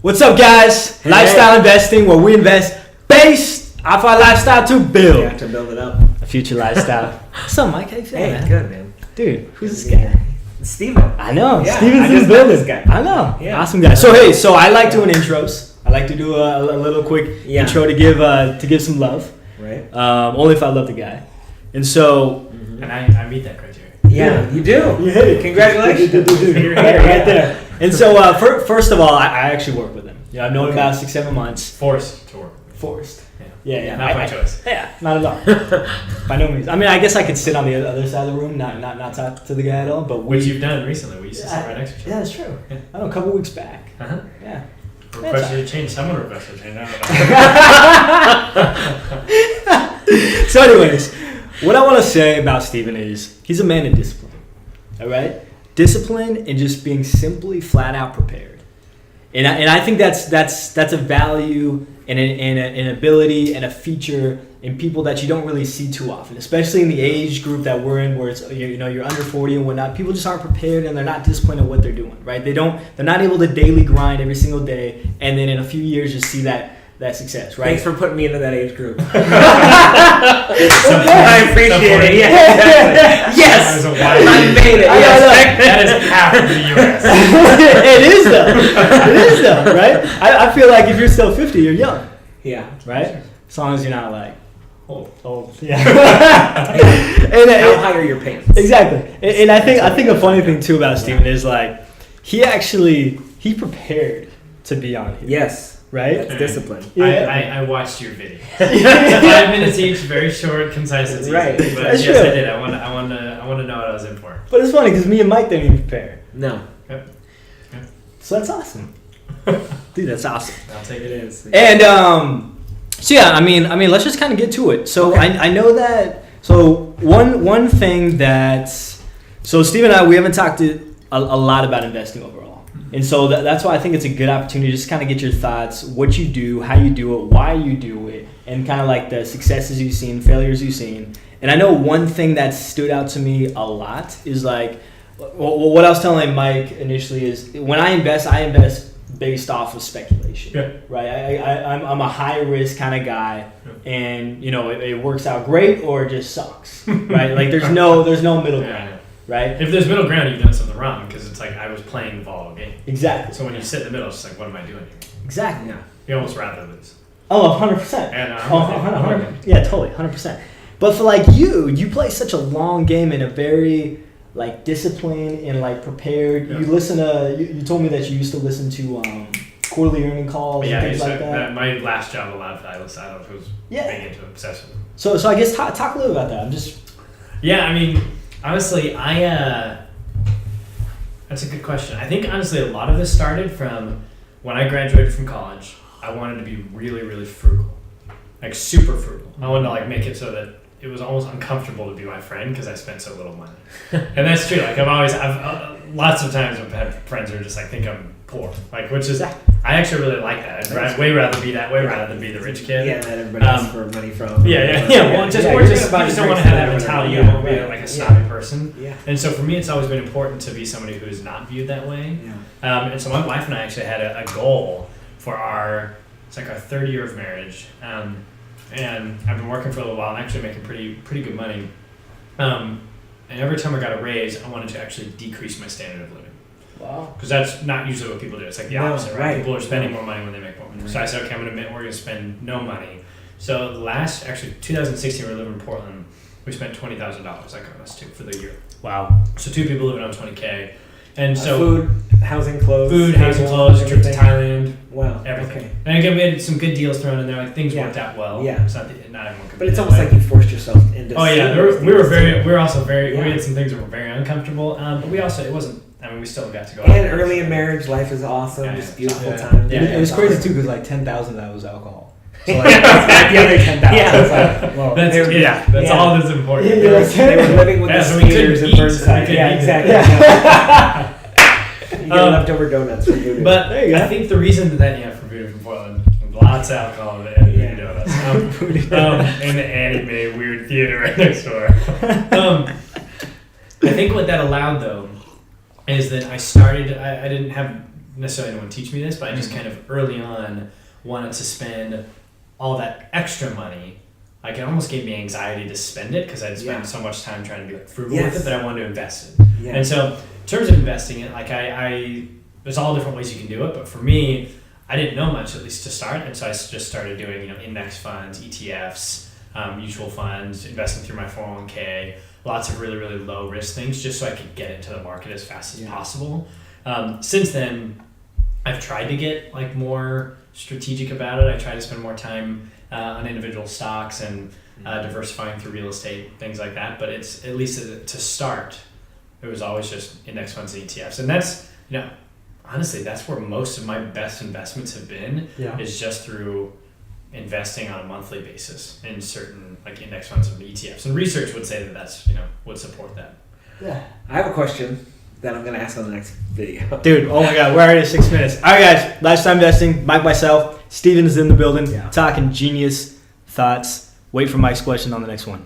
What's up, guys? Hey. Lifestyle investing, where we invest based off our lifestyle to build Yeah, to build it up. a future lifestyle. What's up, Mike? How you feeling, Hey, man? good, man. Dude, who's this guy? Steven. I know. Yeah, Steven's I in just the met building. this guy. I know. Yeah. Awesome guy. So hey, I like doing intros. I like to do a little quick intro to give some love. Right. Only if I love the guy. And so. And I meet that criteria. Yeah, you do. You hit it. Congratulations. You're right there. And so, first of all, I actually work with him. Yeah, I've known him about 6-7 months. Forced to work. Forced. Yeah. Yeah. Not by choice. Yeah, not at all. By no means. I mean, I guess I could sit on the other side of the room, not talk to the guy at all. But Which you've done recently. We used to sit right next to each Yeah, other. that's true. Yeah. I know, a couple weeks back. Uh-huh. Yeah. Requested to change. Someone requested to change. I don't know. So, anyways, what I want to say about Steven is he's a man of discipline. All right, discipline and just being simply flat out prepared. And I think that's a value and an ability and a feature in people that you don't really see too often, especially in the age group that we're in, where it's you're under 40 and whatnot. People just aren't prepared and they're not disciplined in what they're doing. Right? They're not able to daily grind every single day, and then in a few years just see that success. Right? Thanks for putting me into that age group. I appreciate it. Yeah, exactly. Yes, I made it. That is half of the U.S. It is though, right? I feel like if you're still 50, you're young, Yeah. right? As long as you're not like old. Yeah. How high are your pants? Exactly. And I think a funny thing too about Steven is like he prepared to be on here. Yes. Right? That's discipline. Yeah. I watched your video. 5 minutes each, very short, concise, and easy. Right. But That's yes, true. I did. I want to know what I was in for. But it's funny because me and Mike didn't even prepare. No. So that's awesome. Dude, that's awesome. I'll take it as. And so yeah, I mean, let's just kind of get to it. So Okay. I know that. So one thing that Steve and I, we haven't talked a lot about investing overall, and so that's why I think it's a good opportunity to just kind of get your thoughts, what you do, how you do it, why you do it, and kind of like the successes you've seen, failures you've seen. And I know one thing that stood out to me a lot is like what I was telling Mike initially is when I invest based off of speculation. Yeah. Right. I'm a high risk kind of guy, and it works out great or it just sucks. Right. Like there's no middle ground. Right. If there's middle ground, you've done something wrong because it's like I was playing the volatile game. Exactly. So when you sit in the middle, it's just like, what am I doing here? Exactly. Yeah. You almost rather lose. Oh, 100%. And 100%. Yeah, totally, 100%. But for like you play such a long game in a very like disciplined and like prepared. Yeah. You listen to. You told me that you used to listen to quarterly earning calls and things like that. My last job, a lot of I was big into obsessive. So I guess talk a little about that. I'm just. Yeah, I mean, honestly, that's a good question. I think honestly, a lot of this started from when I graduated from college. I wanted to be really, really frugal, like super frugal. I wanted to like make it so that it was almost uncomfortable to be my friend because I spent so little money. And that's true. Like I've lots of times I've had friends who are just like think I'm poor, like which is I actually really like that. I'd way rather be that way rather than be the rich kid. Yeah, that everybody asks for money from. Yeah. Well, just you just don't want to have that mentality. You won't be like a snobby person. Yeah. And so for me, it's always been important to be somebody who is not viewed that way. Yeah. And so my wife and I actually had a goal for our 3rd year of marriage. And I've been working for a little while and actually making pretty good money. And every time I got a raise, I wanted to actually decrease my standard of living. Wow. Because that's not usually what people do. It's like the opposite, right? Right. People are spending more money when they make more money. Right. So I said, okay, we're going to spend no money. So 2016, we were living in Portland. We spent $20,000, like us two, for the year. Wow. So 2 people living on $20K. And so food, housing, clothes, trip to Thailand, wow, everything. Okay. And again, we had some good deals thrown in there. Like things worked out well. Yeah. It's not everyone could. But it's almost like you forced yourself into. Oh yeah, we were also very. We had some things that were very uncomfortable. But we also it wasn't. I mean, we still got to go. And early in marriage, life is awesome, just beautiful time. Yeah. It was crazy too because like 10,000 of that was alcohol. So like, the other 10,000. Yeah. That's all that's important. Yeah, They were living with the so we couldn't skaters in eat, Burnside. so we Yeah, couldn't eat. exactly. You get leftover donuts from voodoo. But There you go. I think the reason that for voodoo from Portland, lots of alcohol and voodoo donuts, and the anime weird theater right next door. I think what that allowed though is that I didn't have necessarily anyone teach me this, but I just kind of early on wanted to spend all that extra money. Like it almost gave me anxiety to spend it because I'd spent so much time trying to be like frugal with it that I wanted to invest it. Yeah. And so in terms of investing it, like I there's all different ways you can do it, but for me, I didn't know much at least to start, and so I just started doing index funds, ETFs, mutual funds, investing through my 401k, lots of really really low risk things, just so I could get into the market as fast as possible. Since then, I've tried to get like more strategic about it. I try to spend more time on individual stocks and diversifying through real estate, things like that. But it's at least to start, it was always just index funds and ETFs, and that's honestly that's where most of my best investments have been. Is just through investing on a monthly basis in certain like index funds and ETFs. And research would say that that's would support that. Yeah. I have a question that I'm going to ask on the next video. Dude, oh my God, we're already at 6 minutes. All right, guys, lifetime investing. Mike, myself, Steven is in the building, talking genius thoughts. Wait for Mike's question on the next one.